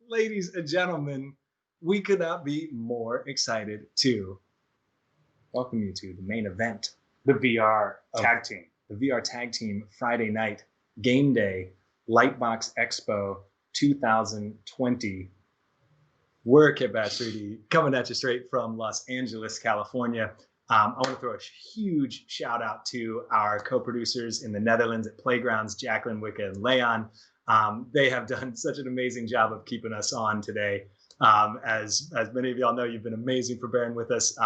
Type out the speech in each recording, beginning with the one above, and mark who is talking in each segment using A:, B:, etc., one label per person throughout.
A: ladies and gentlemen, we could not be more excited to welcome you to the main event,
B: the VR tag team.
A: The VR tag team Friday night game day, Lightbox Expo 2020. We're Kitbash 3D coming at you straight from Los Angeles, California. I want to throw a huge shout out to our co-producers in the Netherlands at Playgrounds, Jacqueline, Wicca, and Leon. They have done such an amazing job of keeping us on today. As many of y'all know, you've been amazing for bearing with us.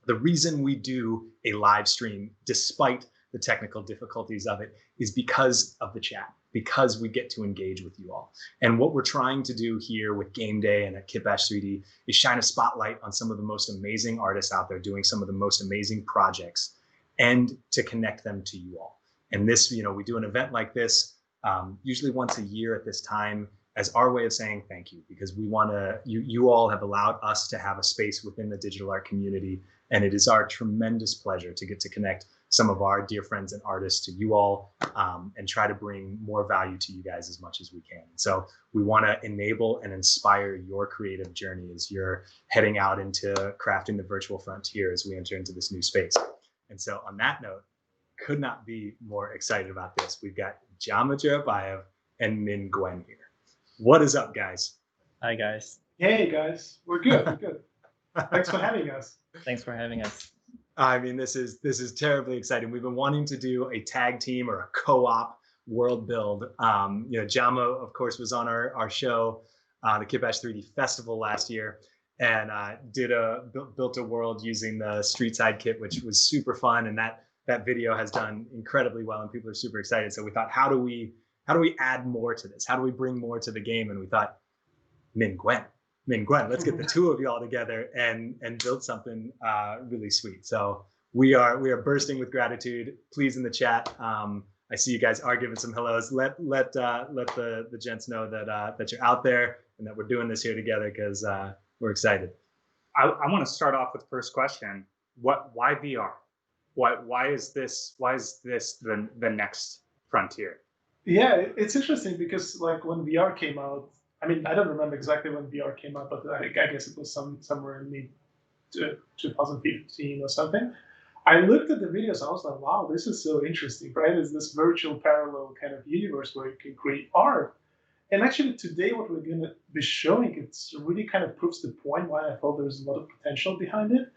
A: The reason we do a live stream, despite the technical difficulties of it, is because of the chat, because we get to engage with you all. And what we're trying to do here with Game Day and at Kitbash 3D is shine a spotlight on some of the most amazing artists out there doing some of the most amazing projects and to connect them to you all. And this, we do an event like this usually once a year at this time as our way of saying thank you, because we want to, you all have allowed us to have a space within the digital art community. And it is our tremendous pleasure to get to connect some of our dear friends and artists to you all and try to bring more value to you guys as much as we can. So we want to enable and inspire your creative journey as you're heading out into crafting the virtual frontier as we enter into this new space. And so on that note, could not be more excited about this. We've got Jama Jurabaev and Min Guen here. What is up, guys?
C: Hi, guys.
D: Hey, guys. We're good. We're good. Thanks for having us.
C: Thanks for having us.
A: I mean, this is terribly exciting. We've been wanting to do a tag team or a co-op world build. Jama, of course, was on our show, the Kitbash 3D Festival last year, and built a world using the Street Side kit, which was super fun. And that video has done incredibly well, and people are super excited. So we thought, how do we add more to this? How do we bring more to the game? And we thought, Min Guen, let's get the two of y'all together and build something really sweet. So we are bursting with gratitude. Please, in the chat, I see you guys are giving some hellos. Let the gents know that you're out there and that we're doing this here together, because we're excited.
B: I want to start off with the first question. Why VR? Why is this the next frontier?
D: Yeah, it's interesting because like when VR came out, I mean, I don't remember exactly when VR came out, but I guess it was somewhere in mid 2015 or something. I looked at the videos, I was like, wow, this is so interesting, right? It's this virtual parallel kind of universe where you can create art. And actually today what we're going to be showing, it's really kind of proves the point why I thought there's a lot of potential behind it.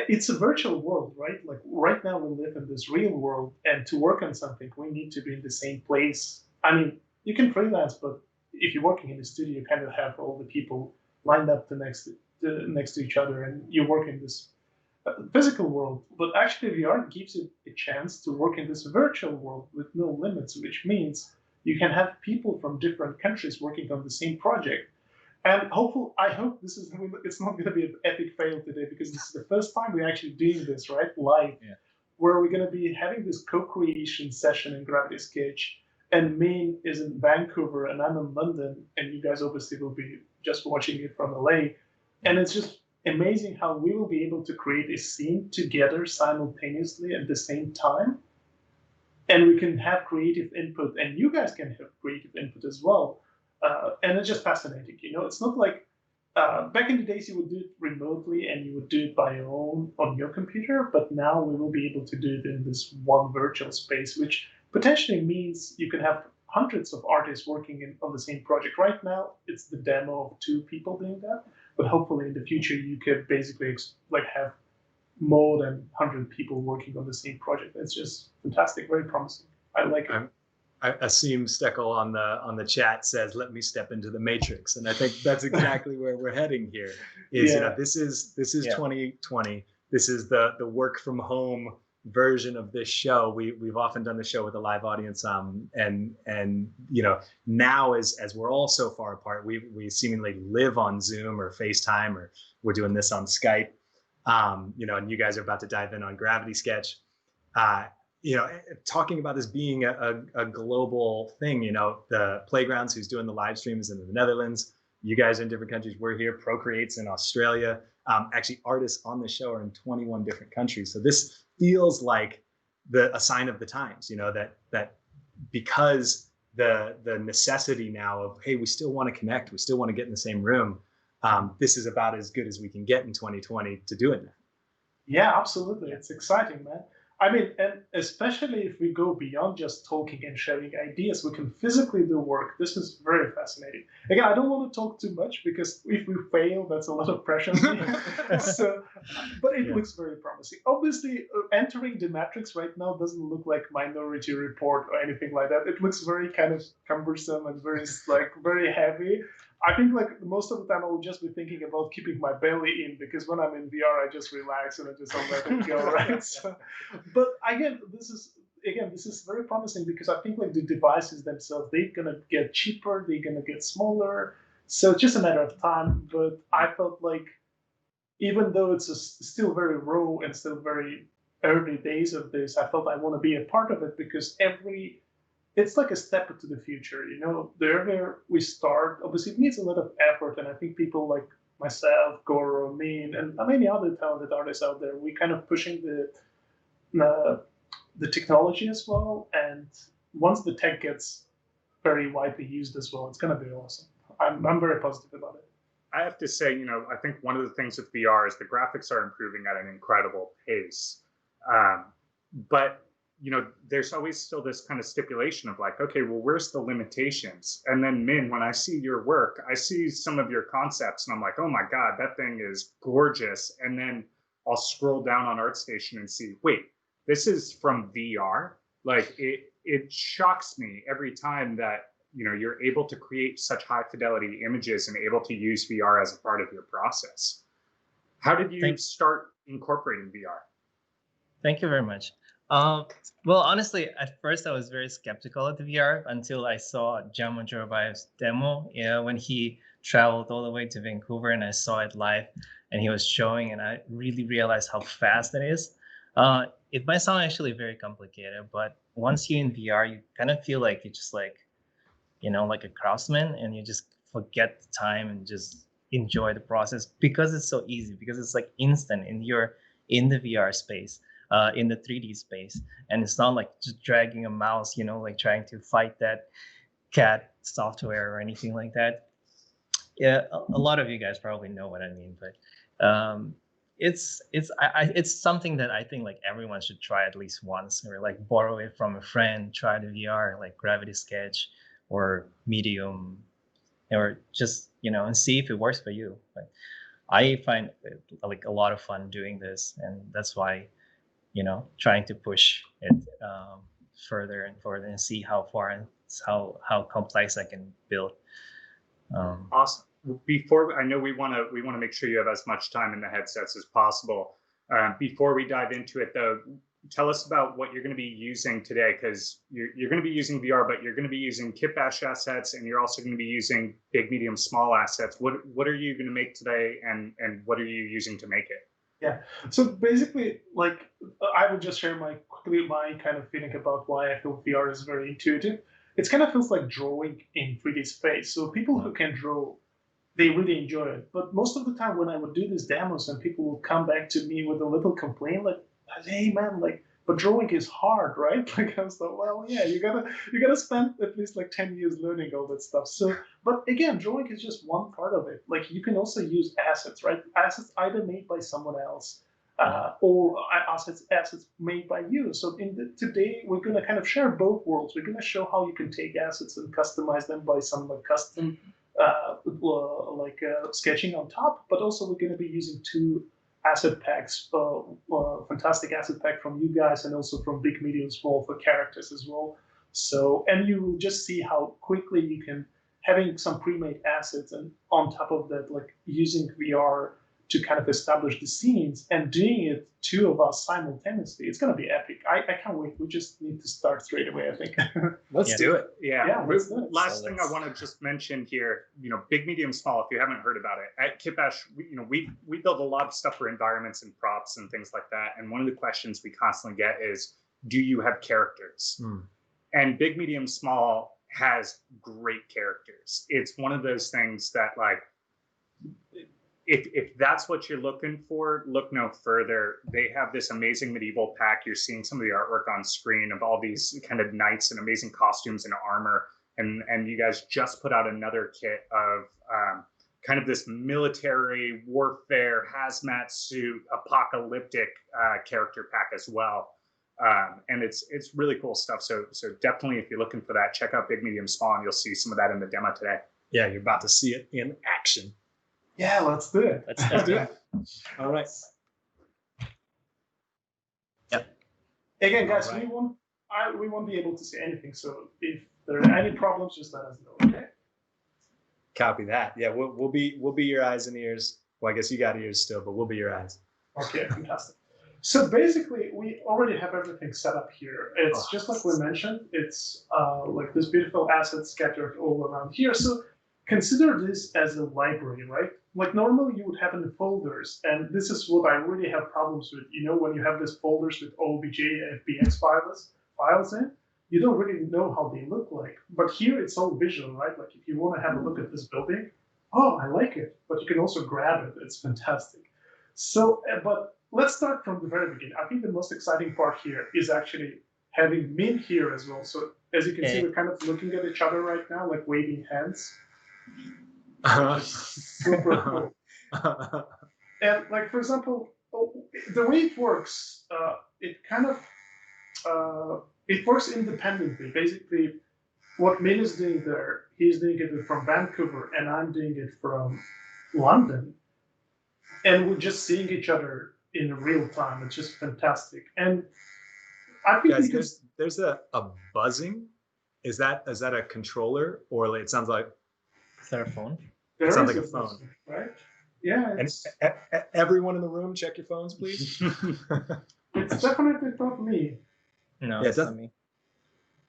D: It's a virtual world, right? Like right now we live in this real world, and to work on something, we need to be in the same place. I mean, you can freelance, but if you're working in the studio, you kind of have all the people lined up next to each other, and you work in this physical world. But actually, VR gives you a chance to work in this virtual world with no limits, which means you can have people from different countries working on the same project. And I hope it's not going to be an epic fail today, because this is the first time we're actually doing this, right, live, where we're going to be having this co-creation session in Gravity Sketch. And Min is in Vancouver, and I'm in London, and you guys obviously will be just watching it from LA. And it's just amazing how we will be able to create a scene together simultaneously at the same time. And we can have creative input, and you guys can have creative input as well. And it's just fascinating. It's not like back in the days you would do it remotely and you would do it by your own on your computer, but now we will be able to do it in this one virtual space, which potentially means you can have hundreds of artists working on the same project. Right now, it's the demo of 2 people doing that, but hopefully in the future you could basically have more than 100 people working on the same project. It's just fantastic, very promising. I like it.
A: Asim Steckel on the chat says, "Let me step into the matrix," and I think that's exactly where we're heading here. This is 2020. This is the work from home version of this show. We've often done the show with a live audience, and now as we're all so far apart, we seemingly live on Zoom or FaceTime, or we're doing this on Skype. And you guys are about to dive in on Gravity Sketch. Talking about this being a global thing, the Playgrounds, who's doing the live stream, is in the Netherlands. You guys are in different countries. We're here. Procreate's in Australia. Actually, artists on the show are in 21 different countries. So this feels like a sign of the times, that because the necessity now of, hey, we still want to connect, we still want to get in the same room. This is about as good as we can get in 2020 to do it now.
D: Yeah, absolutely. It's exciting, man. I mean, and especially if we go beyond just talking and sharing ideas, we can physically do work. This is very fascinating. Again, I don't want to talk too much because if we fail, that's a lot of pressure on me. So, but it looks very promising. Obviously, entering the matrix right now doesn't look like Minority Report or anything like that. It looks very kind of cumbersome and very heavy. I think like most of the time I will just be thinking about keeping my belly in, because when I'm in VR I just relax and I just don't let it go, right? So, but again, this is very promising because I think like the devices themselves, they're gonna get cheaper, they're gonna get smaller, so it's just a matter of time. But I felt like even though it's still very raw and still very early days of this, I felt I want to be a part of it because it's like a step into the future. You know, the earlier we start, obviously it needs a lot of effort, and I think people like myself, Goro, Min, and many other talented artists out there, we kind of pushing the technology as well. And once the tech gets very widely used as well, it's going to be awesome. I'm very positive about it.
B: I have to say, I think one of the things with VR is the graphics are improving at an incredible pace. But there's always still this kind of stipulation of like, okay, well, where's the limitations? And then Min, when I see your work, I see some of your concepts and I'm like, oh my God, that thing is gorgeous. And then I'll scroll down on ArtStation and see, wait, this is from VR? Like it shocks me every time that, you're able to create such high fidelity images and able to use VR as a part of your process. How did you start incorporating VR?
C: Thank you very much. Well, honestly, at first I was very skeptical of the VR until I saw Jama Jurabaev's demo. When he traveled all the way to Vancouver and I saw it live and he was showing, and I really realized how fast it is. It might sound actually very complicated, but once you're in VR, you kind of feel like you're just like, like a craftsman, and you just forget the time and just enjoy the process because it's so easy, because it's like instant and you're in the VR space. In the 3D space, and it's not like just dragging a mouse, like trying to fight that cat software or anything like that. Yeah, a lot of you guys probably know what I mean, but it's something that I think like everyone should try at least once, or like borrow it from a friend, try the VR like Gravity Sketch or Medium, or just and see if it works for you. But I find like a lot of fun doing this, and that's why trying to push it further and further and see how far and how complex I can build.
B: Awesome. Before, I know we want to make sure you have as much time in the headsets as possible. Before we dive into it, though, tell us about what you're going to be using today, because you're going to be using VR, but you're going to be using kitbash assets, and you're also going to be using big, medium, small assets. What are you going to make today, and what are you using to make it?
D: Yeah. So basically, like, I would just share my kind of feeling about why I feel VR is very intuitive. It kind of feels like drawing in 3D space. So people who can draw, they really enjoy it. But most of the time when I would do these demos and people would come back to me with a little complaint, like, hey man, like, but drawing is hard, right? Like, I was like, well, yeah, you gotta spend at least like 10 years learning all that stuff. So, but again, drawing is just one part of it. Like, you can also use assets, right? Assets either made by someone else, or assets made by you. So today we're gonna kind of share both worlds. We're gonna show how you can take assets and customize them by some like custom, sketching on top. But also we're gonna be using two asset packs, fantastic asset pack from you guys, and also from Big, Medium, Small for characters as well. So, and you will just see how quickly you can, having some pre-made assets, and on top of that, like using VR to kind of establish the scenes and doing it, two of us simultaneously. It's going to be epic. I can't wait. We just need to start straight away, I think.
A: Let's do it.
B: Yeah. Last thing I want to just mention here, big, medium, small, if you haven't heard about it, at Kitbash, we build a lot of stuff for environments and props and things like that. And one of the questions we constantly get is, do you have characters? And big, medium, small has great characters. It's one of those things that, like, if that's what you're looking for, look no further. They have this amazing medieval pack. You're seeing some of the artwork on screen of all these kind of knights and amazing costumes and armor. and you guys just put out another kit of kind of this military warfare hazmat suit apocalyptic character pack as well. And it's really cool stuff. So definitely, if you're looking for that, check out Big Medium Small, and you'll see some of that in the demo today.
A: Yeah, you're about to see it in action.
D: Yeah, let's do it.
C: Let's do it.
A: All right.
C: Yep.
D: Again, guys,
A: All right.
D: we won't be able to see anything. So if there are any problems, just let us know. Okay.
A: Copy that. Yeah, we'll be your eyes and ears. Well, I guess you got ears still, but we'll be your eyes.
D: Okay, fantastic. So basically, we already have everything set up here. It's just like we mentioned. It's like this beautiful asset scattered all around here. So consider this as a library, right? Like normally you would have in folders, and this is what I really have problems with. You know, when you have these folders with OBJ, FBX files in, you don't really know how they look like. But here it's all visual, right? Like if you want to have a look at this building, oh, I like it. But you can also grab it. It's fantastic. So, but let's start from the very beginning. I think the most exciting part here is actually having Min here as well. So as you can see, we're kind of looking at each other right now, like waving hands. Super cool. And like, for example, the way it works, it kind of, it works independently. Basically, what Min is doing there, he's doing it from Vancouver, and I'm doing it from London. And we're just seeing each other in real time. It's just fantastic. And I think
A: guys, there's a buzzing. Is that a controller, or it sounds like?
C: Is that a phone?
A: It sounds like a phone,
D: buzzing, right? Yeah.
A: And everyone in the room, check your phones, please.
D: It's definitely not me.
C: No,
A: Yeah,
C: it's not me.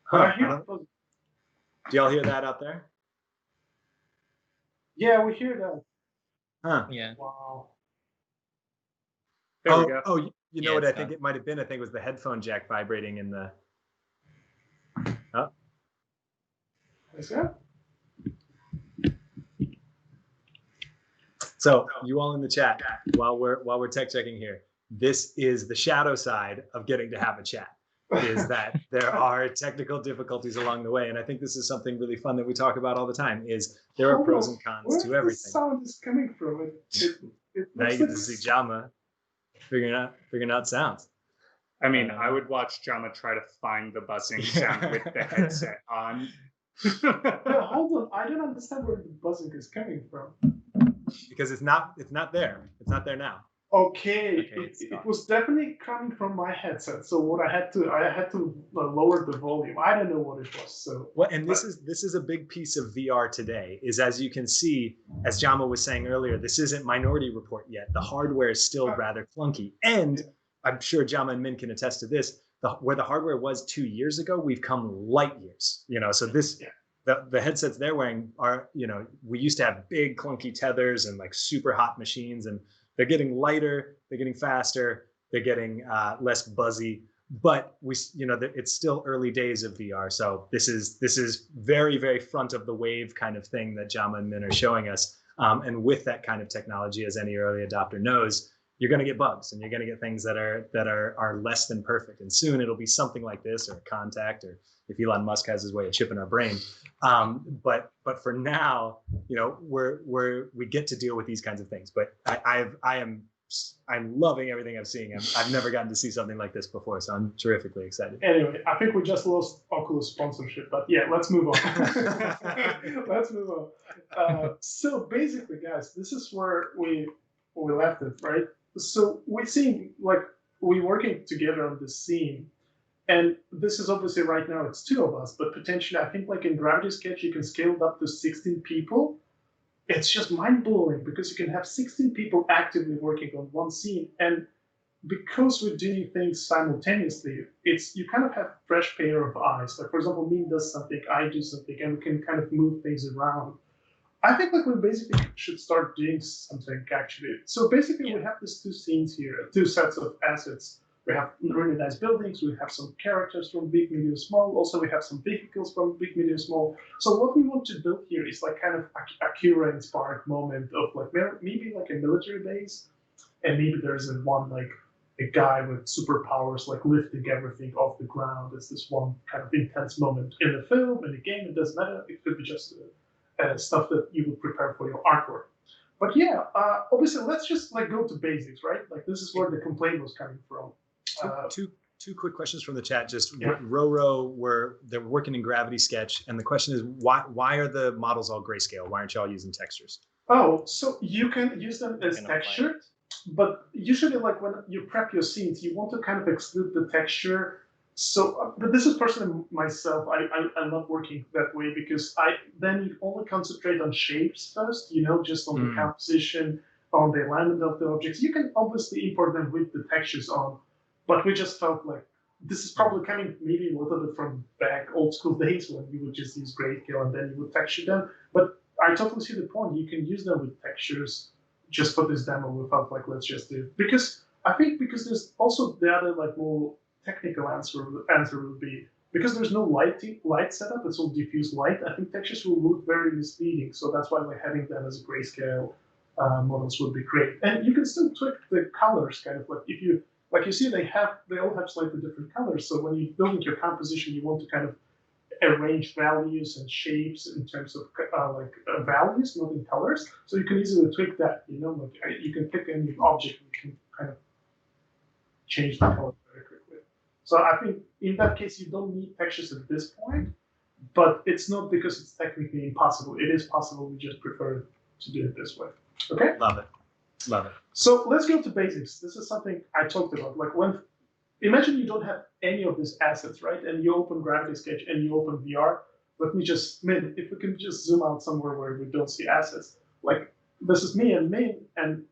A: Huh,
D: Do
A: do y'all hear that out there?
D: Yeah, we hear that.
A: Huh.
C: Yeah.
D: Wow.
B: There we go.
A: Oh, you know
C: Yeah,
A: what I
C: it's
A: think
C: done.
A: it might have been? I think it was the headphone jack vibrating in the. Oh.
D: Is that?
A: So you all in the chat, while we're tech checking here, this is the shadow side of getting to have a chat. Is that there are technical difficulties along the way, and I think this is something really fun that we talk about all the time. Is there are pros and cons
D: Where
A: to
D: the
A: everything.
D: sound is coming from? It
A: Now you
D: looks
A: get
D: like
A: to see Jama figuring out sounds.
B: I mean, I would watch Jama try to find the buzzing sound with the headset on.
D: No, hold on. I don't understand where the buzzing is coming from.
A: Because it's not there. It's not there now.
D: Okay,
C: it's
D: it
C: gone.
D: was definitely coming from my headset. So what I had to lower the volume. I don't know what it was. So
A: Well, and this is a big piece of VR today. Is, as you can see, as Jama was saying earlier, this isn't Minority Report yet. The hardware is still rather clunky, and I'm sure Jama and Min can attest to this. Where the hardware was 2 years ago, we've come light years. You know, so this.
D: Yeah.
A: The headsets they're wearing are, you know, we used to have big clunky tethers and like super hot machines, and they're getting lighter, they're getting faster, they're getting less buzzy, but it's still early days of VR. So this is very, very front of the wave kind of thing that Jama and Min are showing us. And with that kind of technology, as any early adopter knows, you're going to get bugs and you're going to get things that are less than perfect. And soon it'll be something like this, or a contact, or if Elon Musk has his way of chipping our brain. But for now, you know, we get to deal with these kinds of things. But I'm loving everything I'm seeing. I've never gotten to see something like this before, so I'm terrifically excited.
D: anyway, I think we just lost Oculus sponsorship, but yeah, let's move on. Let's move on. So basically, guys, this is where we left it, right? So we're seeing, like, we're working together on this scene. And this is obviously right now it's 2 of us, but potentially I think like in Gravity Sketch you can scale it up to 16 people. It's just mind-blowing because you can have 16 people actively working on one scene, and because we're doing things simultaneously, you kind of have fresh pair of eyes. Like for example, Min does something, I do something, and we can kind of move things around. I think like we basically should start doing something actually. So basically we have these 2 scenes here, 2 sets of assets. We have really nice buildings. We have some characters from Big, Medium, Small. Also, we have some vehicles from Big, Medium, Small. So what we want to build here is like kind of Akira-inspired moment of like maybe like a military base, and maybe there's one like a guy with superpowers, like lifting everything off the ground. It's this one kind of intense moment in the film, in the game. It doesn't matter. It could be just stuff that you would prepare for your artwork. But yeah, obviously, let's just like go to basics, right? Like this is where the complaint was coming from.
A: Two quick questions from the chat. Just
D: Yeah.
A: Roro, they're working in Gravity Sketch, and the question is why are the models all grayscale? Why aren't y'all using textures?
D: Oh, so you can use them as textured, but usually like when you prep your scenes, you want to kind of exclude the texture. So, but this is personally myself. I love working that way because then you only concentrate on shapes first, you know, just on the composition, on the alignment of the objects. You can obviously import them with the textures on, but we just felt like this is probably coming maybe a little bit from back old school days when you would just use grayscale and then you would texture them. But I totally see the point. You can use them with textures. Just for this demo, we felt like let's just do it. Because there's also the other like more technical answer would be because there's no light setup, it's all diffuse light. I think textures will look very misleading. So that's why like having them as grayscale models would be great. And you can still tweak the colors, kind of like if you like you see they all have slightly different colors. So when you're building your composition, you want to kind of arrange values and shapes in terms of values, not in colors. So you can easily tweak that. You know, like you can pick any object and you can kind of change the color very quickly. So I think in that case you don't need textures at this point, but it's not because it's technically impossible. It is possible. We just prefer to do it this way. Okay.
A: Love it. Love it.
D: So let's go to basics. This is something I talked about. Like imagine you don't have any of these assets, right? And you open Gravity Sketch and you open VR. Let me just, Min, if we can just zoom out somewhere where we don't see assets. Like this is me and Min, and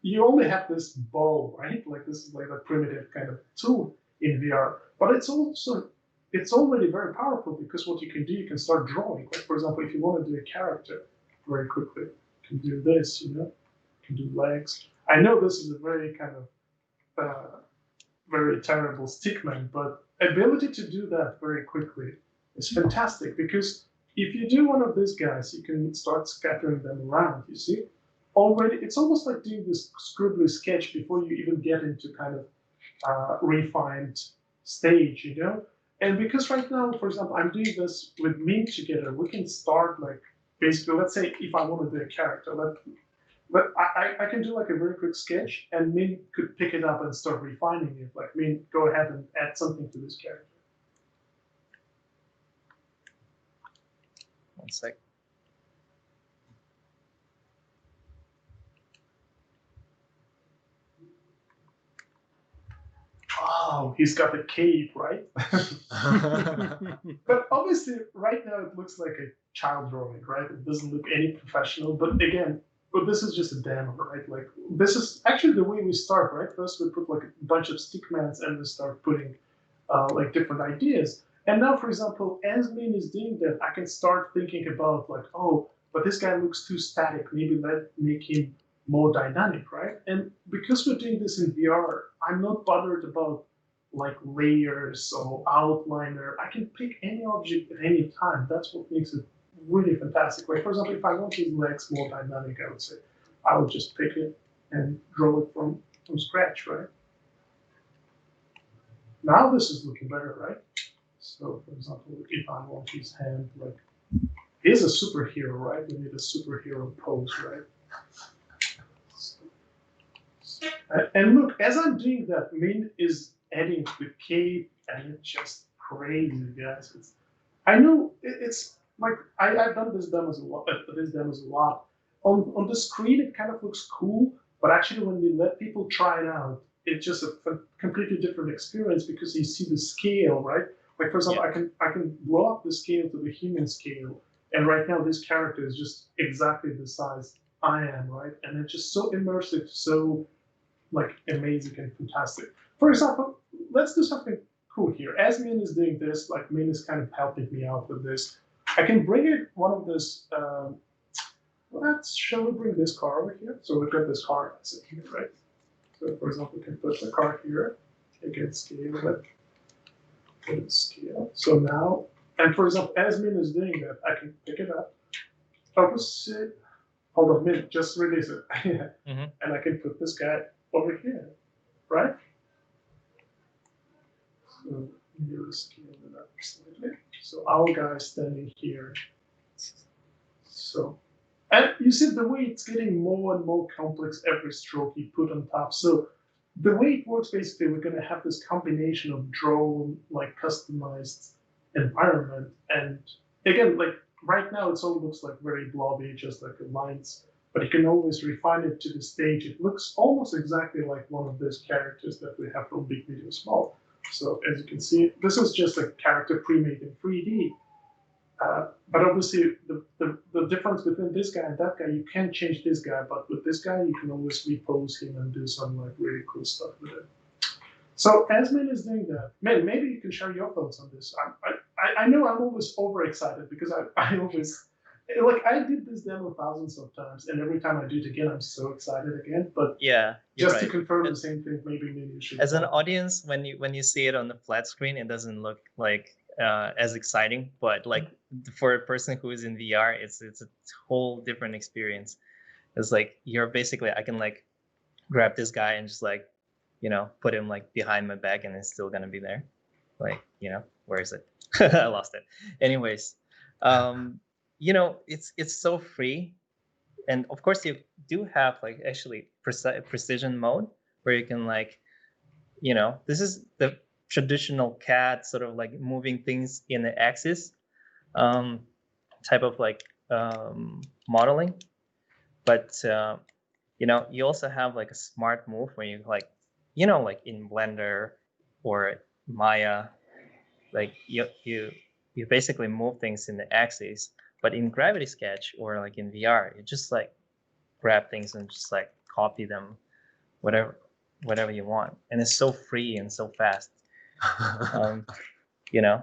D: you only have this ball, right? Like this is like a primitive kind of tool in VR. But it's already very powerful because what you can do, you can start drawing. Like for example, if you want to do a character very quickly, you can do this, you know, you can do legs. I know this is a very kind of very terrible stickman, but ability to do that very quickly is fantastic because if you do one of these guys, you can start scattering them around, you see? Already, it's almost like doing this scribbly sketch before you even get into kind of refined stage, you know? And because right now, for example, I'm doing this with Min together, we can start like, basically, let's say if I want to do a character, but I can do like a very quick sketch and Min could pick it up and start refining it. Like Min, go ahead and add something to this character.
C: One sec.
D: Oh, he's got the cape, right? But obviously, right now it looks like a child drawing, right? It doesn't look any professional. But again, this is just a demo, right? Like this is actually the way we start, right? First we put like a bunch of stickmans and we start putting like different ideas. And now, for example, as Min is doing that, I can start thinking about like, oh, but this guy looks too static. Maybe let's make him more dynamic, right? And because we're doing this in VR, I'm not bothered about like layers or outliner. I can pick any object at any time. That's what makes it really fantastic. Like for example, if I want his legs more dynamic, I would say I would just pick it and draw it from scratch, right? Now this is looking better, right? So for example, if I want his hand, like he's a superhero, right? We need a superhero pose, right? And look, as I'm doing that, Min is adding the cape, and it's just crazy, guys. I know it's like I've done these demos a lot. On the screen, it kind of looks cool, but actually, when you let people try it out, it's just a completely different experience because you see the scale, right? Like for example, I can blow up the scale to the human scale, and right now this character is just exactly the size I am, right? And it's just so immersive, so like amazing and fantastic. For example, let's do something cool here. As Min is doing this, like Min is kind of helping me out with this. I can bring it one of this. Shall we bring this car over here? So we've got this car here, right? So for example, we can put the car here. Again, scale it. Put it scale. So now, and for example, as Min is doing that, I can pick it up. Opposite. Hold on, Min, just release it. And I can put this guy over here, right? So here is scale it up slightly. So our guy standing here. So, and you see the way it's getting more and more complex every stroke you put on top. So the way it works, basically, we're going to have this combination of drone, like customized environment. And again, like right now, it all looks like very blobby, just like lines. But you can always refine it to the stage. It looks almost exactly like one of those characters that we have from Big Video Small. So as you can see, this is just a character pre-made in 3D. But obviously, the difference between this guy and that guy, you can't change this guy. But with this guy, you can always repose him and do some like really cool stuff with it. So as Min is doing that, Min, maybe you can share your thoughts on this. I know I'm always overexcited because I always, like, I did this demo thousands of times, and every time I do it again, I'm so excited again. But
C: Yeah,
D: just to confirm the same thing, maybe you should.
C: As an audience, when you see it on the flat screen, it doesn't look like as exciting. But like for a person who is in VR, it's a whole different experience. It's like you're basically, I can like grab this guy and just like, you know, put him like behind my back, and it's still gonna be there. Like, you know, where is it? I lost it. Anyways, you know, it's so free, and of course you do have like actually precision mode where you can like, you know, this is the traditional CAD sort of like moving things in the axis type of like modeling, but you know, you also have like a smart move where you like, you know, like in Blender or Maya, like you basically move things in the axis. But in Gravity Sketch or like in VR, you just like grab things and just like copy them, whatever you want, and it's so free and so fast. You know,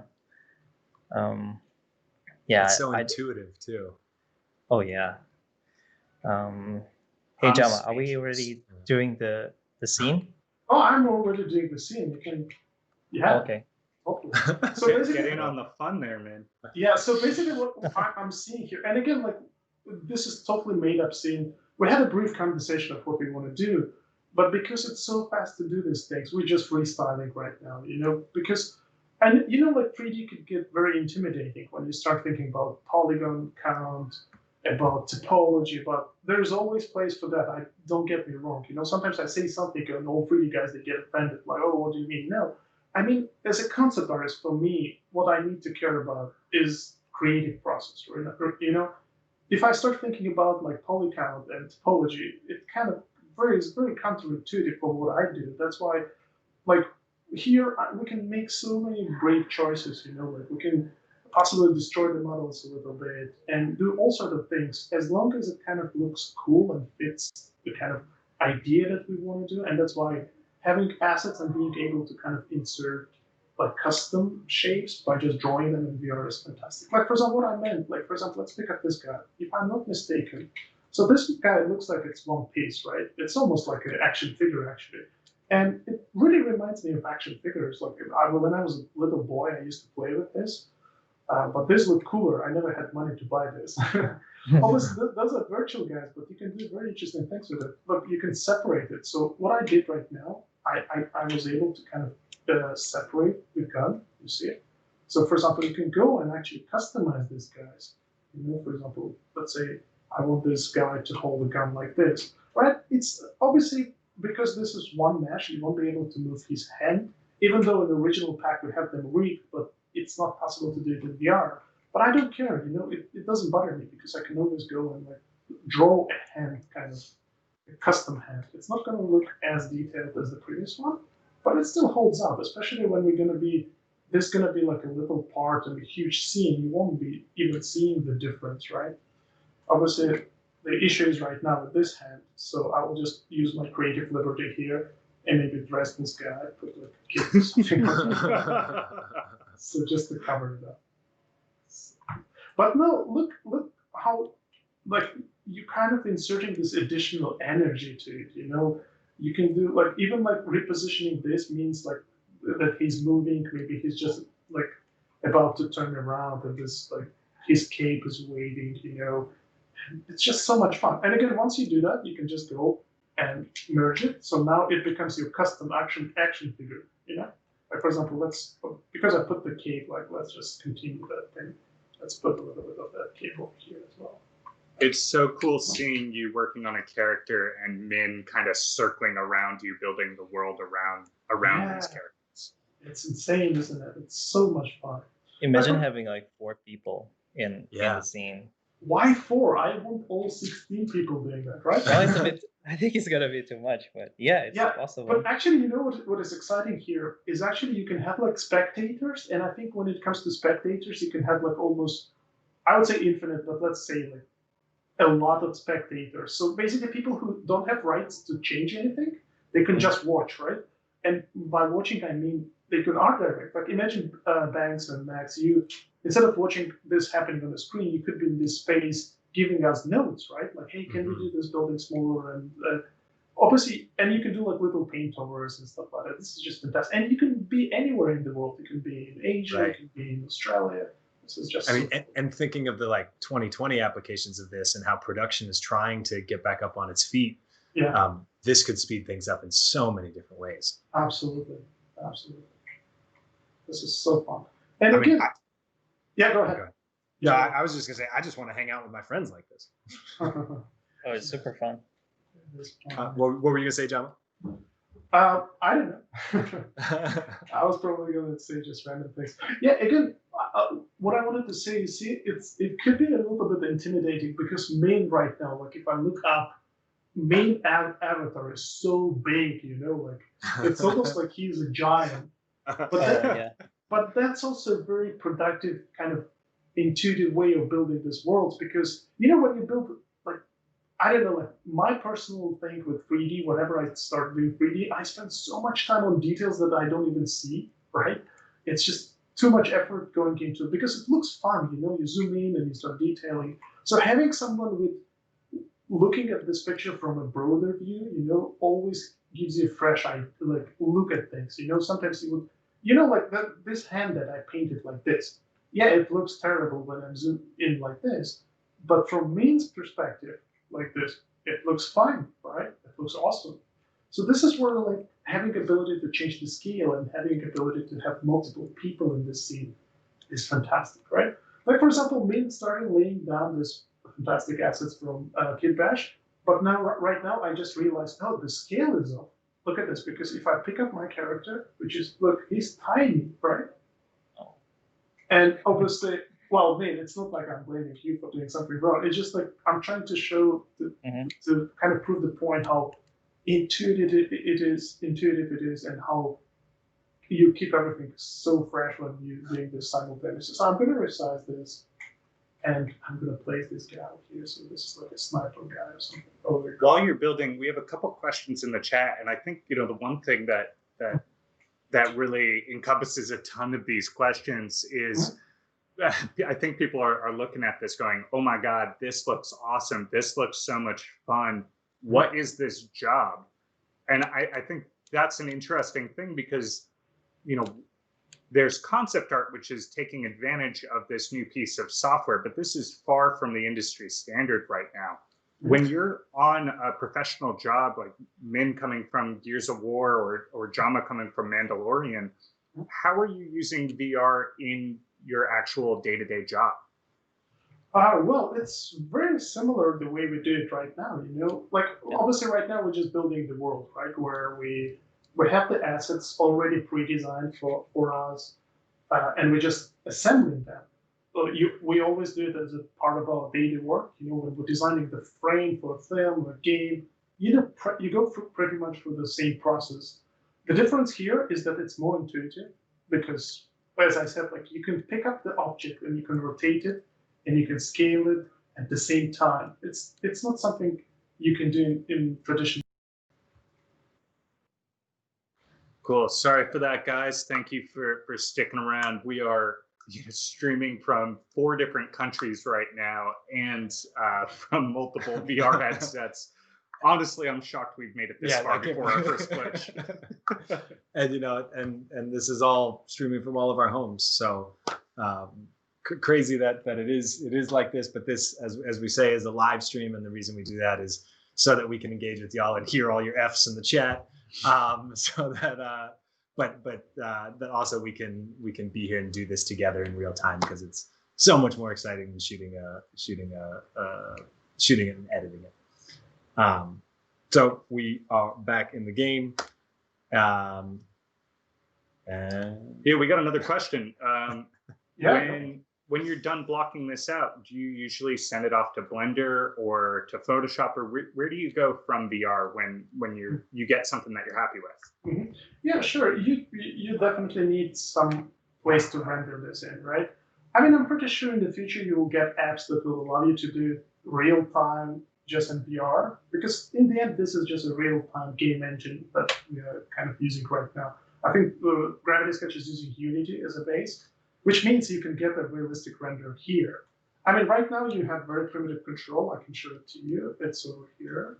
C: yeah.
A: It's so intuitive too.
C: Oh yeah. Hey Jama, are we already doing the scene?
D: Oh, I'm already doing the scene. You can, yeah.
C: Okay.
D: So
B: get in on the fun there, man.
D: Yeah, so basically what I'm seeing here, and again, like, this is totally made up scene. We had a brief conversation of what we want to do, but because it's so fast to do these things, we're just freestyling right now, you know, because, and you know, like 3D could get very intimidating when you start thinking about polygon count, about topology, but there's always place for that. Don't get me wrong, you know, sometimes I say something and all 3D guys, they get offended, like, oh, what do you mean? No. I mean, as a concept artist, for me, what I need to care about is creative process, right? You know, if I start thinking about like poly count and topology, it kind of is very counterintuitive for what I do. That's why, like, here we can make so many great choices. You know, like we can possibly destroy the models a little bit and do all sorts of things as long as it kind of looks cool and fits the kind of idea that we want to do. And that's why having assets and being able to kind of insert like custom shapes by just drawing them in VR is fantastic. Like, for example, what I meant, like, for example, let's pick up this guy. If I'm not mistaken, so this guy looks like it's one piece, right? It's almost like an action figure, actually. And it really reminds me of action figures. Like, when I was a little boy, I used to play with this. But this looked cooler. I never had money to buy this. Obviously, those are virtual guys, but you can do very interesting things with it. Look, you can separate it. So what I did right now, I was able to kind of separate the gun. You see it? So for example, you can go and actually customize these guys. You know, for example, let's say I want this guy to hold a gun like this, right? It's obviously because this is one mesh, you won't be able to move his hand, even though in the original pack we have them rigged, but it's not possible to do it in VR. But I don't care, you know, it doesn't bother me because I can always go and like draw a hand, kind of a custom hand. It's not going to look as detailed as the previous one, but it still holds up, especially when we're going to be, there's going to be like a little part in a huge scene. You won't be even seeing the difference, right? Obviously, the issue is right now with this hand, so I will just use my creative liberty here and maybe dress this guy, put like a kid or something like that. So just to cover it up. But no, look how, like, you kind of inserting this additional energy to it, you know? You can do, like, even like repositioning this means like that he's moving, maybe he's just like about to turn around and this, like, his cape is waving, you know? It's just so much fun. And again, once you do that, you can just go and merge it. So now it becomes your custom action figure, you know? Like for example, because I put the cape, like let's just continue that thing. Let's put a little bit of that cape over here as well.
B: It's so cool seeing you working on a character and Min kind of circling around you, building the world around these characters.
D: It's insane, isn't it? It's so much fun.
C: Imagine having like 4 people in the scene.
D: Why 4? I want all 16 people doing that, right?
C: Well, I think it's gonna be too much, but yeah, it's possible.
D: But actually, you know what is exciting here is actually you can have like spectators, and I think when it comes to spectators, you can have like almost, I would say infinite, but let's say like a lot of spectators. So basically, people who don't have rights to change anything, they can just watch, right? And by watching, I mean they can art direct. Like imagine Banks and Max, you instead of watching this happening on the screen, you could be in this space giving us notes, right? Like, hey, can we do this building smaller? And obviously, and you can do like little paint overs and stuff like that. This is just fantastic. And you can be anywhere in the world. You can be in Asia, you can be in Australia. This is just.
A: I mean, and thinking of the like 2020 applications of this and how production is trying to get back up on its feet.
D: Yeah.
A: This could speed things up in so many different ways.
D: Absolutely. This is so fun. And again, yeah, go ahead.
A: Yeah, I was just gonna say, I just want to hang out with my friends like this.
C: Oh, it's super fun.
A: What were you gonna say, Jama?
D: I don't know. I was probably gonna say just random things. Yeah, again, what I wanted to say is, see, it could be a little bit intimidating because Min right now, like if I look up, Min avatar is so big, you know, like it's almost like he's a giant. But that's also a very productive kind of intuitive way of building these worlds because, you know, when you build, like, I don't know, like my personal thing with 3D, whenever I start doing 3D, I spend so much time on details that I don't even see, right? It's just too much effort going into it because it looks fun, you know, you zoom in and you start detailing. So having someone with looking at this picture from a broader view, you know, always gives you a fresh like look at things. You know, sometimes you would, you know, like this hand that I painted like this. Yeah, it looks terrible when I'm zoomed in like this. But from Min's perspective, like this, it looks fine, right? It looks awesome. So this is where like having ability to change the scale and having ability to have multiple people in this scene is fantastic, right? Like for example, Min started laying down this fantastic assets from Kid Bash, but now right now I just realized, oh, the scale is off. Look at this, because if I pick up my character, which is, look, he's tiny, right? Oh. And obviously, well, Min, it's not like I'm blaming you for doing something wrong. It's just like I'm trying to show, to kind of prove the point how intuitive it is, and how you keep everything so fresh when you're doing this simultaneously. So I'm going to resize this, and I'm going to place this guy out here. So this is like a sniper guy or something.
B: While you're building, we have a couple questions in the chat, and I think, you know, the one thing that really encompasses a ton of these questions is I think people are looking at this going, oh my God, this looks awesome. This looks so much fun. What is this job? And I think that's an interesting thing because, you know, there's concept art, which is taking advantage of this new piece of software, but this is far from the industry standard right now. When you're on a professional job, like Min coming from Gears of War or Jama coming from Mandalorian, how are you using VR in your actual day-to-day job?
D: Well, it's very similar the way we do it right now, you know? Like, obviously right now we're just building the world, right? Where we have the assets already pre-designed for us, and we're just assembling them. So we always do it as a part of our daily work. You know, when we're designing the frame for a film or a game, you know, you go through pretty much through the same process. The difference here is that it's more intuitive because, as I said, like you can pick up the object and you can rotate it and you can scale it at the same time. It's not something you can do in traditional.
B: Cool. Sorry for that, guys. Thank you for sticking around. We are streaming from 4 different countries right now and from multiple VR headsets. Honestly, I'm shocked we've made it this far before our first glitch.
A: And, you know, and this is all streaming from all of our homes. So crazy that it is like this, but this, as we say, is a live stream. And the reason we do that is so that we can engage with y'all and hear all your F's in the chat. So that also we can be here and do this together in real time, because it's so much more exciting than shooting it and editing it. So we are back in the game. And
B: yeah, we got another question.
D: Yeah.
B: When you're done blocking this out, do you usually send it off to Blender or to Photoshop, or where do you go from VR when you get something that you're happy with?
D: Mm-hmm. Yeah, sure. You definitely need some place to render this in, right? I mean, I'm pretty sure in the future you will get apps that will allow you to do real time just in VR, because in the end, this is just a real time game engine that we are kind of using right now. I think Gravity Sketch is using Unity as a base, which means you can get a realistic render here. I mean, right now you have very primitive control. I can show it to you. It's over here.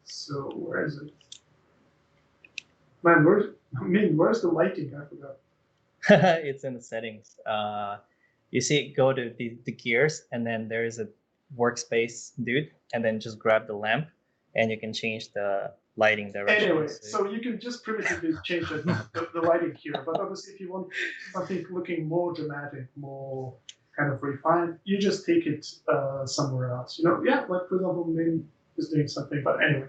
D: So where is it? Man, where's the lighting? I forgot.
C: It's in the settings. You see, go to the gears, and then there is a workspace dude, and then just grab the lamp, and you can change the lighting direction.
D: Anyway, so you can just primitively change the lighting here, but obviously if you want something looking more dramatic, more kind of refined, you just take it somewhere else. Yeah, like for example, Min is doing something, but anyway.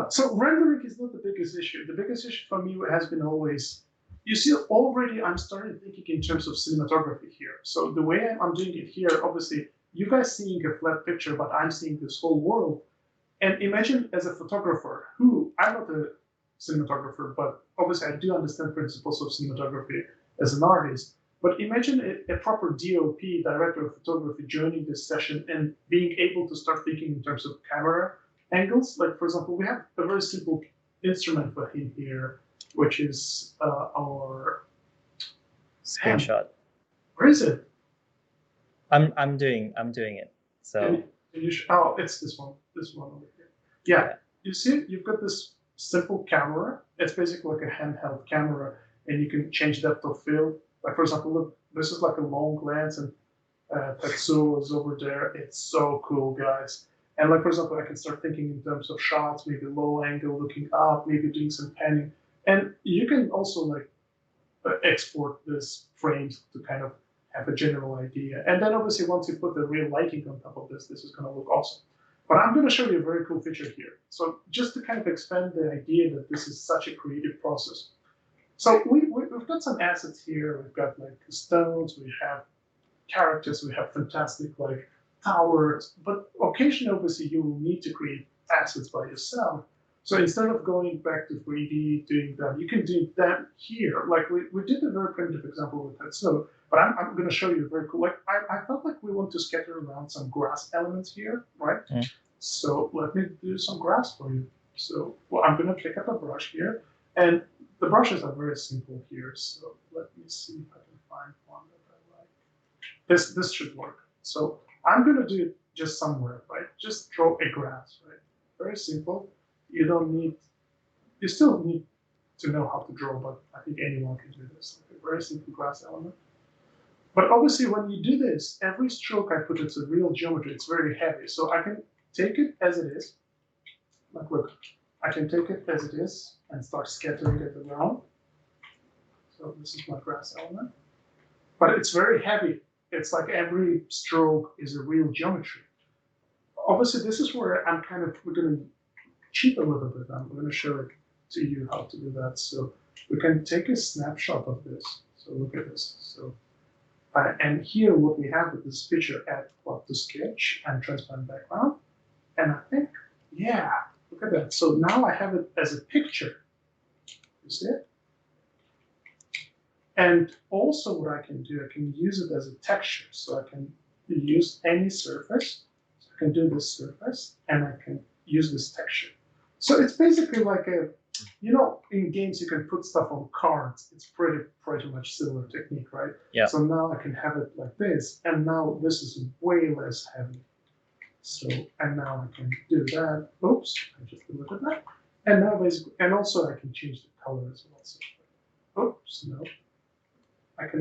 D: So rendering is not the biggest issue. The biggest issue for me has been always, you see, already I'm starting thinking in terms of cinematography here. So the way I'm doing it here, obviously, you guys seeing a flat picture, but I'm seeing this whole world. And imagine as a photographer, I'm not a cinematographer, but obviously I do understand principles of cinematography as an artist. But imagine a proper DOP, director of photography, joining this session and being able to start thinking in terms of camera angles. Like, for example, we have a very simple instrument for him here, which is our
C: screenshot.
D: Where is it?
C: I'm doing it. So
D: it's this one over here. Yeah, you see, you've got this simple camera. It's basically like a handheld camera, and you can change depth of field. Like, for example, look, this is like a long lens, and Tetsuo is over there. It's so cool, guys. And like, for example, I can start thinking in terms of shots, maybe low angle, looking up, maybe doing some panning. And you can also like export this frames to kind of have a general idea. And then obviously once you put the real lighting on top of this is going to look awesome. But I'm going to show you a very cool feature here. So just to kind of expand the idea that this is such a creative process. So we've got some assets here. We've got like stones, we have characters, we have fantastic like towers, but occasionally obviously you will need to create assets by yourself. So instead of going back to 3D, doing that, you can do that here. Like we did a very primitive example with that. So, but I'm going to show you a very cool, like I felt like we want to scatter around some grass elements here, right? Mm. So let me do some grass for you. So I'm going to pick up a brush here, and the brushes are very simple here. So let me see if I can find one that I like. This should work. So I'm going to do it just somewhere, right? Just draw a grass, right? Very simple. You still need to know how to draw, but I think anyone can do this. Like a very simple grass element. But obviously when you do this, every stroke I put, it's a real geometry. It's very heavy. So I can take it as it is. Like look, I can take it as it is and start scattering it around. So this is my grass element. But it's very heavy. It's like every stroke is a real geometry. Obviously this is where we're going to cheat a little bit. I'm going to show it to you how to do that. So we can take a snapshot of this. So look at this. So and here what we have with this picture, add plot to sketch and transparent background. And I think, yeah, look at that. So now I have it as a picture. You see it? And also what I can do, I can use it as a texture. So I can use any surface. So I can do this surface and I can use this texture. So it's basically like in games you can put stuff on cards. It's pretty much similar technique, right?
C: Yeah.
D: So now I can have it like this, and now this is way less heavy. So, and now I can do that. Oops, I just deleted that. And now basically, and also I can change the color as well. So, oops, no. I think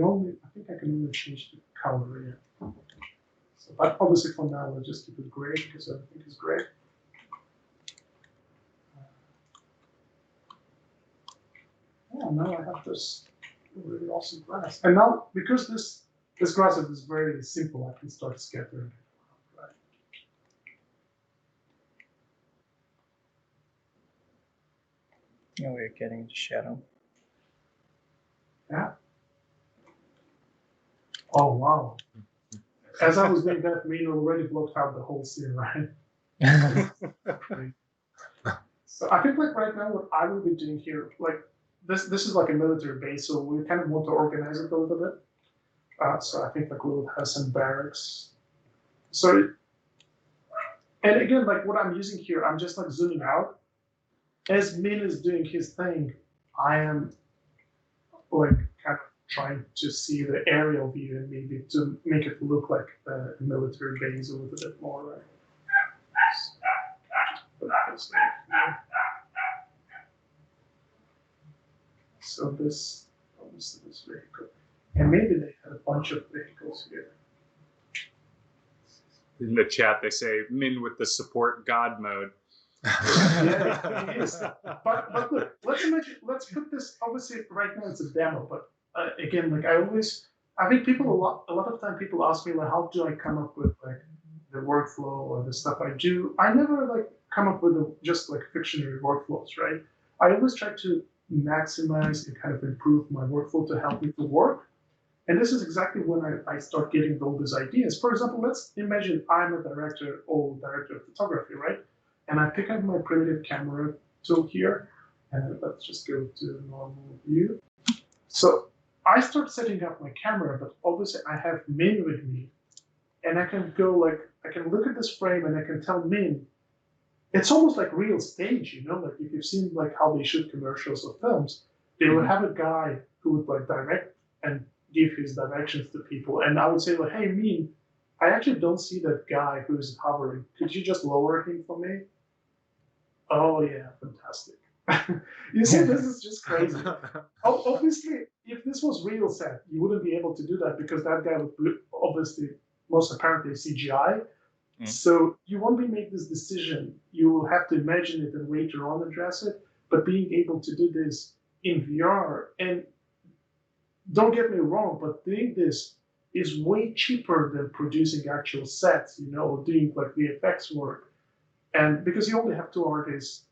D: I can only change the color, yeah. So, but obviously for now, we'll just keep it gray because everything is gray. yeah, now I have this really awesome grass. And now, because this grass is very simple, I can start scattering. Right.
C: Yeah, we're getting the shadow.
D: Yeah. Oh, wow. As I was doing that, Min already blocked out the whole scene, right? So I think like right now what I will be doing here, like this is like a military base, so we kind of want to organize it a little bit. So I think like we will have some barracks. So, and again, like what I'm using here, I'm just like zooming out. As Min is doing his thing, I am like kind of trying to see the aerial view and maybe to make it look like a military base a little bit more, right? So this vehicle, and maybe they had a bunch of vehicles here.
B: In the chat, they say Min with the support God mode.
D: Yeah, it is. But look, let's put this, obviously right now it's a demo, but again, like I think people a lot of time people ask me like, how do I come up with like the workflow or the stuff I do? I never like come up with just like fictionary workflows, right? I always try to maximize and kind of improve my workflow to help me to work. And this is exactly when I start getting all these ideas. For example, let's imagine I'm a director or director of photography, right? And I pick up my primitive camera tool here, and let's just go to normal view. So I start setting up my camera, but obviously I have Min with me, and I can go like, I can look at this frame and I can tell Min, it's almost like real stage, you know, like if you've seen like how they shoot commercials or films, they would have a guy who would like direct and give his directions to people. And I would say like, hey, Min, I actually don't see that guy who is hovering. Could you just lower him for me? Oh yeah, fantastic. You see, this is just crazy. Obviously, if this was real set, you wouldn't be able to do that because that guy would obviously, most apparently CGI. So you won't be make this decision. You will have to imagine it and later on address it. But being able to do this in VR, and don't get me wrong, but doing this is way cheaper than producing actual sets, you know, or doing like VFX work. And because you only have 2 artists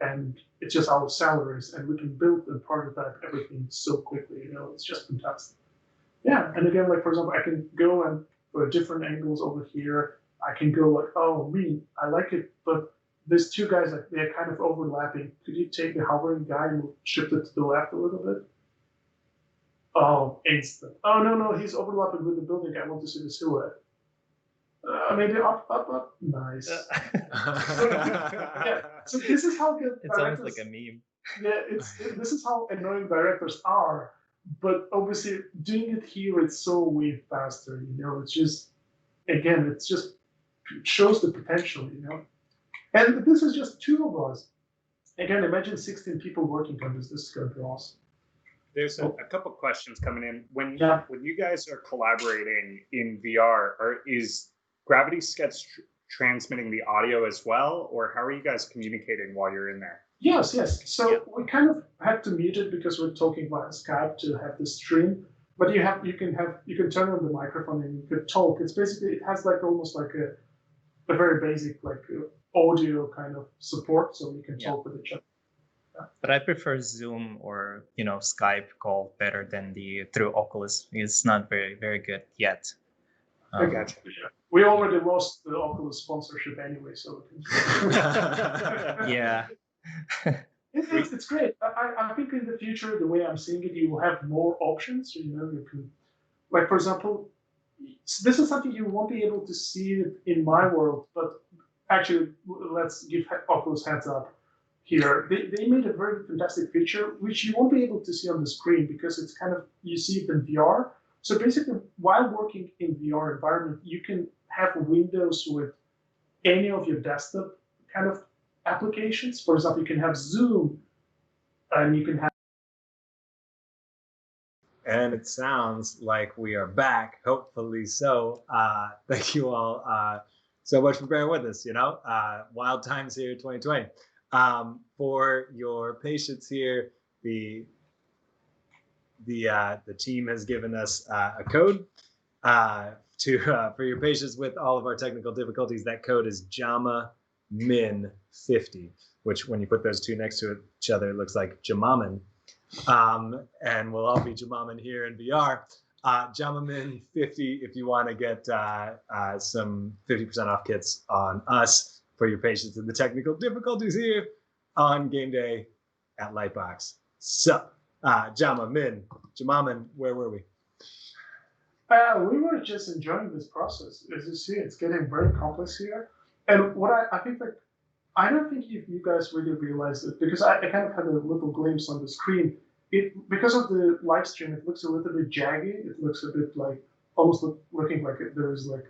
D: and it's just our salaries and we can build and prototype everything so quickly, you know, it's just fantastic. Yeah, and again, like for example, I can go and for different angles over here, I can go like, oh, Min, I like it, but there's 2 guys, like they're kind of overlapping. Could you take the hovering guy and shift it to the left a little bit? Oh, instant. Oh, no, he's overlapping with the building. I want to see the silhouette. Maybe up. Nice. Yeah. So this is how good
C: it's almost like a meme.
D: Yeah, this is how annoying directors are. But obviously, doing it here, it's so way faster. You know, it's just, again, it shows the potential. You know, and this is just 2 of us. Again, imagine 16 people working on this. This is going to be awesome.
B: There's a couple questions coming in. When
D: Yeah.
B: when you guys are collaborating in VR, is Gravity Sketch transmitting the audio as well, or how are you guys communicating while you're in there?
D: Yes. So we kind of have to mute it because we're talking via Skype to have the stream. But you can turn on the microphone and you could talk. It's basically, it has like almost like a very basic like audio kind of support, so we can talk with each other.
C: But I prefer Zoom or Skype call better than through Oculus. It's not very good yet.
D: I got you. We already lost the Oculus sponsorship anyway, so we can.
C: Yeah.
D: It's great. I think in the future, the way I'm seeing it, you will have more options. You know, you can, like for example, this is something you won't be able to see in my world, but actually, let's give Oculus heads up. Here, they made a very fantastic feature, which you won't be able to see on the screen because it's kind of, you see it in VR. So basically, while working in VR environment, you can have windows with any of your desktop kind of applications. For example, you can have Zoom, and you can have.
A: And it sounds like we are back, hopefully so. Thank you all so much for bearing with us, wild times here, 2020. For your patience here, the the team has given us a code for your patience with all of our technical difficulties. That code is Jama Min 50, which when you put those two next to each other, it looks like Jamamin. And we'll all be Jamamin here in VR. Jama Min 50 if you want to get some 50% off kits on us for your patience and the technical difficulties here on game day at Lightbox. So, Jamamin, where were we?
D: We were just enjoying this process. As you see, it's getting very complex here. And what I think, like, I don't think you guys really realize it, because I kind of had a little glimpse on the screen. Because of the live stream, it looks a little bit jaggy. It looks a bit like almost looking like there is like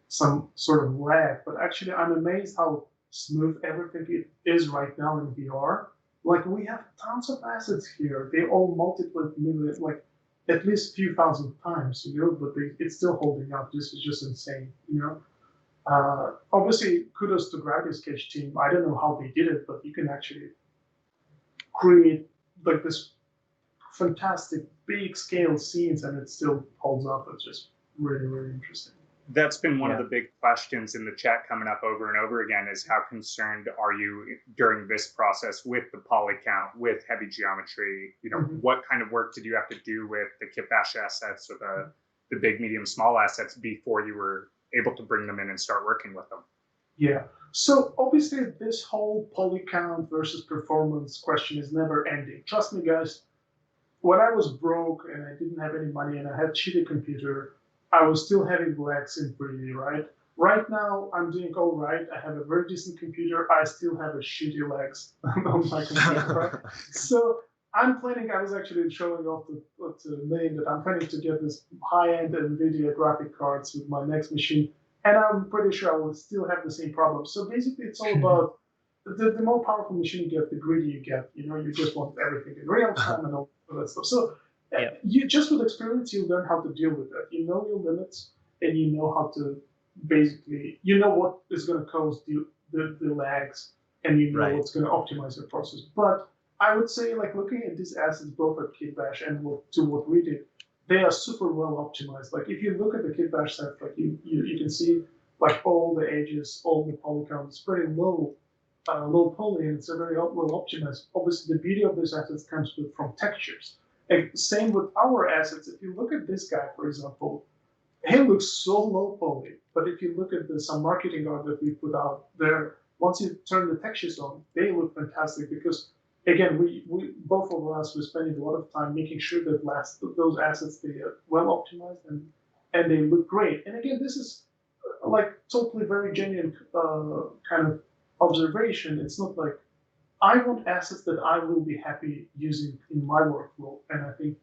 D: some sort of lag. But actually, I'm amazed how smooth everything is right now in VR. Like, we have tons of assets here. They all multiplied million, like at least a few thousand times, but it's still holding up. This is just insane, Obviously, kudos to Gravity Sketch team. I don't know how they did it, but you can actually create like this fantastic big scale scenes and it still holds up. It's just really, really interesting.
B: That's been one of the big questions in the chat coming up over and over again, is how concerned are you during this process with the poly count, with heavy geometry? What kind of work did you have to do with the kit bash assets or the big, medium, small assets before you were able to bring them in and start working with them?
D: Yeah. So obviously this whole poly count versus performance question is never ending. Trust me, guys, when I was broke and I didn't have any money and I had a shitty computer, I was still having lags in 3D, right? Right now, I'm doing all right. I have a very decent computer. I still have a shitty lags on my computer, right? So I'm planning, I was actually showing off to Min that I'm planning to get this high-end NVIDIA graphic cards with my next machine, and I'm pretty sure I will still have the same problem. So basically, it's all about the more powerful machine you get, the greedy you get. You just want everything in real time and all that stuff. So you just with experience, you learn how to deal with that. You know your limits, and you know how to basically, what is going to cause the lags, and you know what's going to optimize your process. But I would say, like, looking at these assets, both at Kitbash and to what we did, they are super well optimized. Like, if you look at the Kitbash set, like you can see like all the edges, all the polygon, it's pretty low poly, and it's a very well optimized. Obviously, the beauty of these assets comes from textures. And same with our assets. If you look at this guy, for example, he looks so low poly. But if you look at some marketing art that we put out there, once you turn the textures on, they look fantastic because, again, we both of us were spending a lot of time making sure that those assets, they are well optimized and they look great. And again, this is like totally very genuine kind of observation. It's not like, I want assets that I will be happy using in my workflow. And I think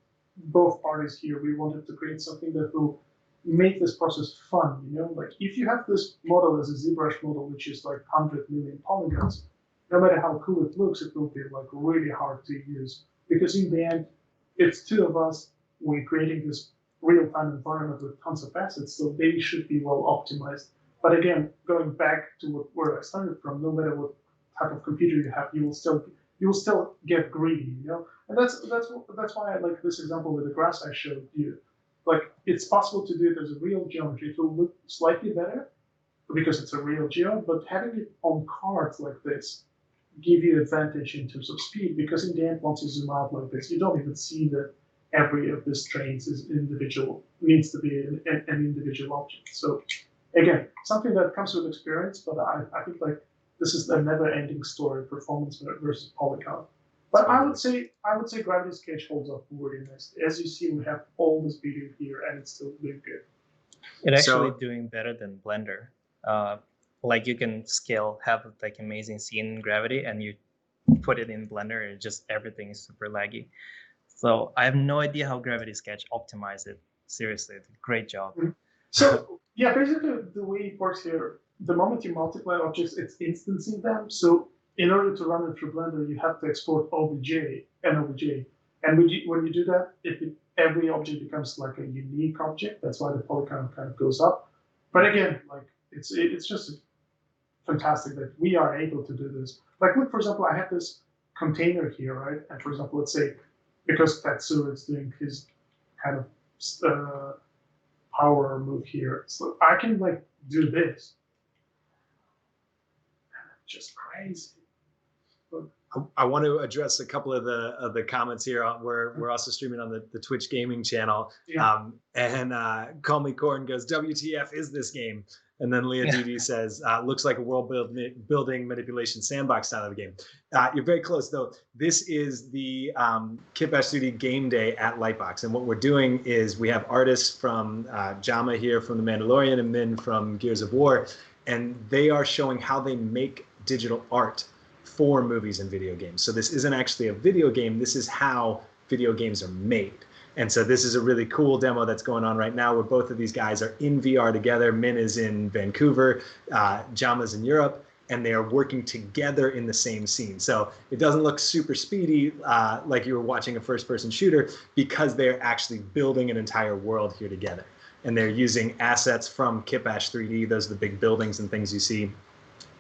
D: both parties here, we wanted to create something that will make this process fun. Like, if you have this model as a ZBrush model, which is like 100 million polygons, no matter how cool it looks, it will be like really hard to use, because in the end, it's two of us. We're creating this real-time environment with tons of assets, so they should be well optimized. But again, going back to where I started from, no matter what type of computer you have, you will still get greedy, And that's why I like this example with the grass I showed you. Like, it's possible to do it as a real geometry. It will look slightly better because it's a real geo, but having it on cards like this give you advantage in terms of speed, because in the end, once you zoom out like this, you don't even see that every of these trains is individual, needs to be an individual object. So again, something that comes with experience, but I think like this is a never-ending story, performance versus polygon. But I would say Gravity Sketch holds up really nicely. As you see, we have all this video here, and it's still doing good.
C: It's actually doing better than Blender. Like, you can have like amazing scene in Gravity, and you put it in Blender, and just everything is super laggy. So I have no idea how Gravity Sketch optimized it. Seriously, great job.
D: So yeah, basically the way it works here, the moment you multiply objects, it's instancing them. So in order to run it through Blender, you have to export OBJ and OBJ. And when you do that, every object becomes like a unique object. That's why the polygon kind of goes up. But again, like it's just fantastic that we are able to do this. Like, look, for example, I have this container here, right? And for example, let's say because Tetsuo is doing his kind of power move here. So I can like do this. Just crazy.
A: I want to address a couple of the comments here. We're also streaming on the Twitch gaming channel.
D: Yeah.
A: And Call Me Corn goes, WTF is this game? And then Leah DD says, looks like a world building manipulation sandbox style of a game. You're very close, though. This is the Kitbash 3D game day at Lightbox. And what we're doing is we have artists from Jama here from The Mandalorian and Min from Gears of War. And they are showing how they make digital art for movies and video games. So this isn't actually a video game. This is how video games are made. And so this is a really cool demo that's going on right now where both of these guys are in VR together. Min is in Vancouver, Jama's in Europe, and they are working together in the same scene. So it doesn't look super speedy like you were watching a first-person shooter because they're actually building an entire world here together. And they're using assets from Kitbash 3D. Those are the big buildings and things you see.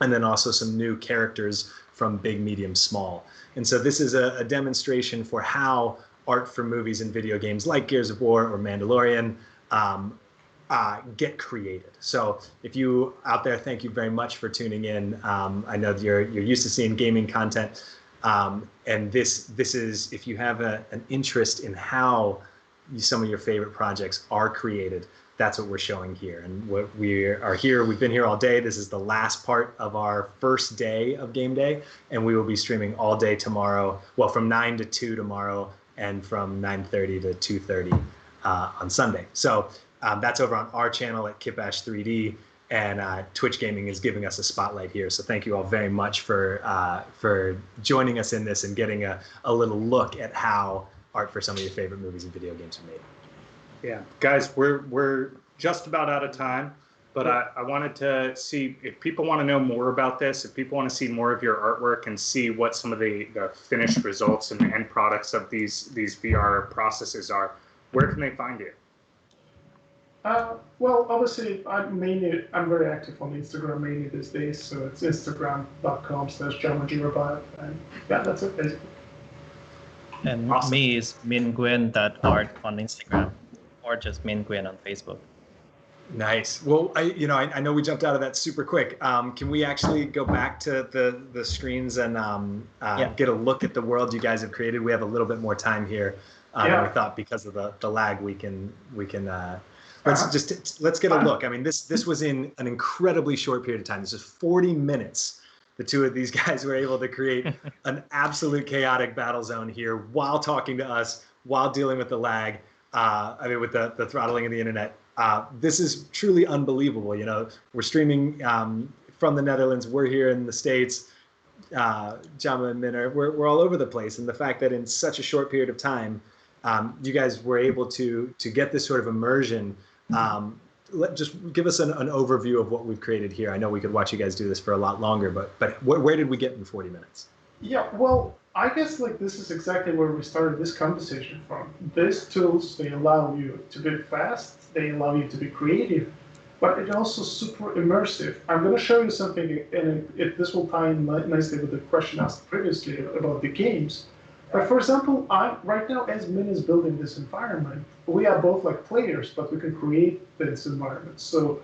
A: And then also some new characters from big, medium, small. And so this is a demonstration for how art for movies and video games like Gears of War or Mandalorian get created. So if you out there, thank you very much for tuning in. I know that you're used to seeing gaming content. And this is, if you have an interest in how some of your favorite projects are created, that's what we're showing here. And what we are here, we've been here all day. This is the last part of our first day of game day. And we will be streaming all day tomorrow. Well, from 9 to 2 tomorrow and from 9:30 to 2:30 on Sunday. So that's over on our channel at Kitbash 3D. And Twitch Gaming is giving us a spotlight here. So thank you all very much for joining us in this and getting a little look at how art for some of your favorite movies and video games are made.
B: Yeah, guys, we're just about out of time, but I wanted to see if people want to know more about this, if people want to see more of your artwork and see what some of the finished results and end products of these VR processes are, where can they find you?
D: Well, obviously, I'm very active on Instagram mainly these days, so it's instagram.com/Jama Jurabaev, and yeah, that's it basically.
C: And
B: Awesome.
C: me is minguen.art on Instagram, or just Min Guen on Facebook.
A: Nice. Well, I know we jumped out of that super quick. Can we actually go back to the screens and get a look at the world you guys have created? We have a little bit more time here. And we thought because of the lag, we can let's get a look. I mean, this was in an incredibly short period of time. This is 40 minutes. The two of these guys were able to create an absolute chaotic battle zone here while talking to us, while dealing with the lag. With the throttling of the internet. This is truly unbelievable. You know, we're streaming from the Netherlands. We're here in the States. Jama and Min we're all over the place. And the fact that in such a short period of time, you guys were able to get this sort of immersion. Just give us an overview of what we've created here. I know we could watch you guys do this for a lot longer, but where did we get in 40 minutes?
D: Yeah, well, I guess like this is exactly where we started this conversation from. These tools, they allow you to be fast, they allow you to be creative, but it's also super immersive. I'm going to show you something, and this will tie in nicely with the question asked previously about the games. But for example, right now, as Min is building this environment, we are both like players, but we can create this environment. So,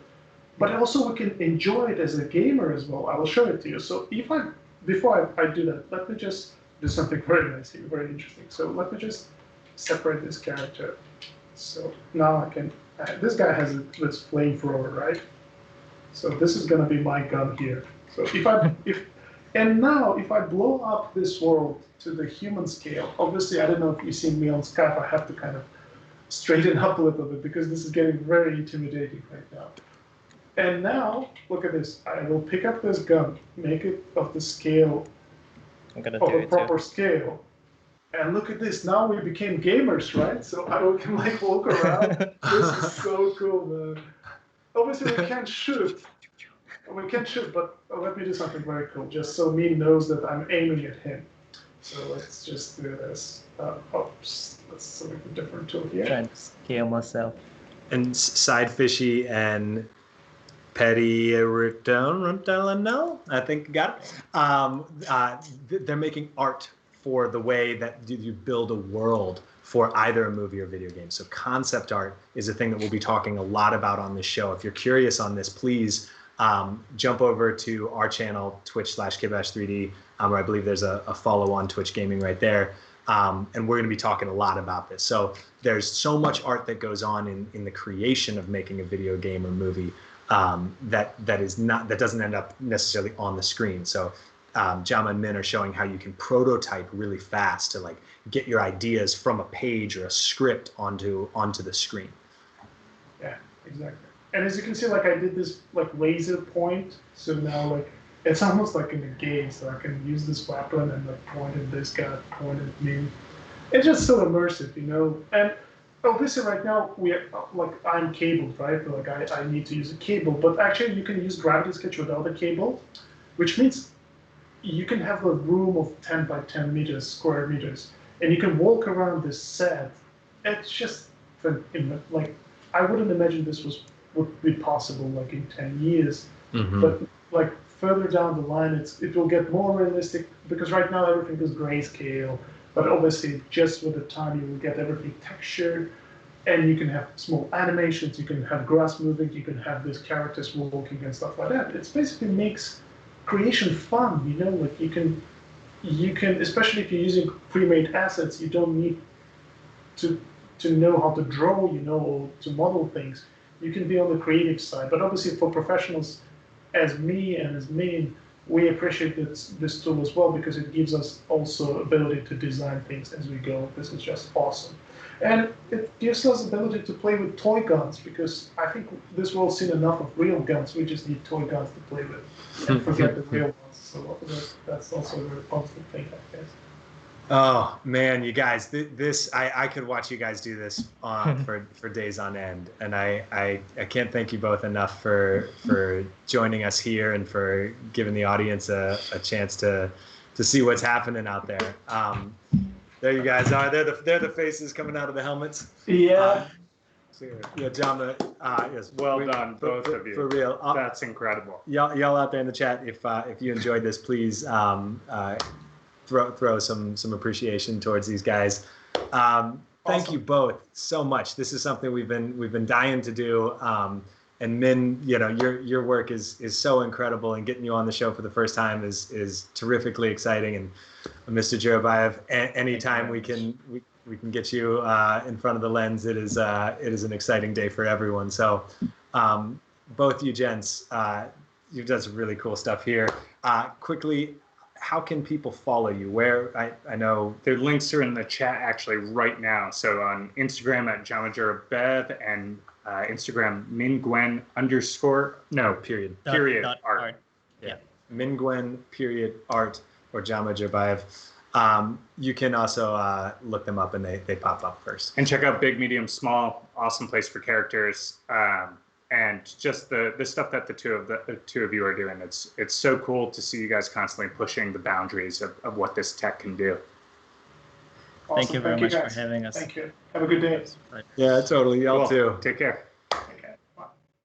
D: but also we can enjoy it as a gamer as well. I will show it to you. So before I do that, let me just do something very nice here, very interesting. So let me just separate this character. So now I can, this guy has this flamethrower, right? So this is gonna be my gun here. So if I blow up this world to the human scale, obviously I don't know if you've seen me on Skype, I have to kind of straighten up a little bit because this is getting very intimidating right now. And now, look at this. I will pick up this gun, make it of the scale, of a proper scale. And look at this. Now we became gamers, right? So I can like walk around. This is so cool, man. Obviously we can't shoot. But let me do something very cool, just so Min knows that I'm aiming at him. So let's just do this. Oops. Let's select a different tool here.
C: Trying to scale myself.
A: And Side Fishy and Petty Return, I think got it. They're making art for the way that you build a world for either a movie or video game. So concept art is a thing that we'll be talking a lot about on this show. If you're curious on this, please jump over to our channel, twitch.tv/kbash3d, where I believe there's a follow on Twitch Gaming right there. And we're going to be talking a lot about this. So there's so much art that goes on in the creation of making a video game or movie that doesn't end up necessarily on the screen. So Jama and Min are showing how you can prototype really fast to like get your ideas from a page or a script onto the screen.
D: Yeah, exactly. And as you can see, like I did this like laser point, so now like it's almost like in a game, so I can use this weapon and like point at this guy, point at me. It's just so immersive, you know. And obviously right now I'm cabled, right? Like I need to use a cable, but actually you can use Gravity Sketch without a cable, which means you can have a room of 10 by 10 meters, square meters, and you can walk around this set. It's just like I wouldn't imagine this would be possible like in 10 years, but like further down the line, it will get more realistic because right now everything is grayscale, but obviously just with the time you will get everything textured, and you can have small animations, you can have grass moving, you can have these characters walking and stuff like that. It basically makes creation fun, you know, like you can, especially if you're using pre-made assets, you don't need to know how to draw, you know, or to model things. You can be on the creative side, but obviously for professionals as me and as Min, we appreciate this tool as well because it gives us also ability to design things as we go. This is just awesome. And it gives us ability to play with toy guns because I think this world's seen enough of real guns. We just need toy guns to play with and forget the real ones. So that's also a very positive thing, I guess.
A: Oh man, you guys, I could watch you guys do this for days on end, and I can't thank you both enough for joining us here and for giving the audience a chance to see what's happening out there. There you guys are. They're the faces coming out of the helmets.
D: Yeah.
A: Yeah, Jama. Yes.
B: Well done, both of you.
A: For real.
B: That's incredible.
A: Y'all out there in the chat, if you enjoyed this, please throw some appreciation towards these guys. Thank you both so much. This is something we've been dying to do. And Min, you know, your work is so incredible, and getting you on the show for the first time is terrifically exciting. And Mr. Jurabaev, anytime we can get you in front of the lens, it is an exciting day for everyone. So both you gents, you've done some really cool stuff here. Quickly, how can people follow you? Where I know
B: their links are in the chat actually right now. So on Instagram at Jama Jurabaev and Instagram Min Guen
A: period
B: art.
A: Yeah. Min Guen art or Jama Jurabaev. You can also look them up and they pop up first.
B: And check out Big, Medium, Small. Awesome place for characters. And just the stuff that the two of you are doing. It's so cool to see you guys constantly pushing the boundaries of what this tech can do.
D: Awesome.
C: Thank you very much for having us.
D: Thank you. Have a good day.
A: Yeah, totally. Y'all too.
B: Take care.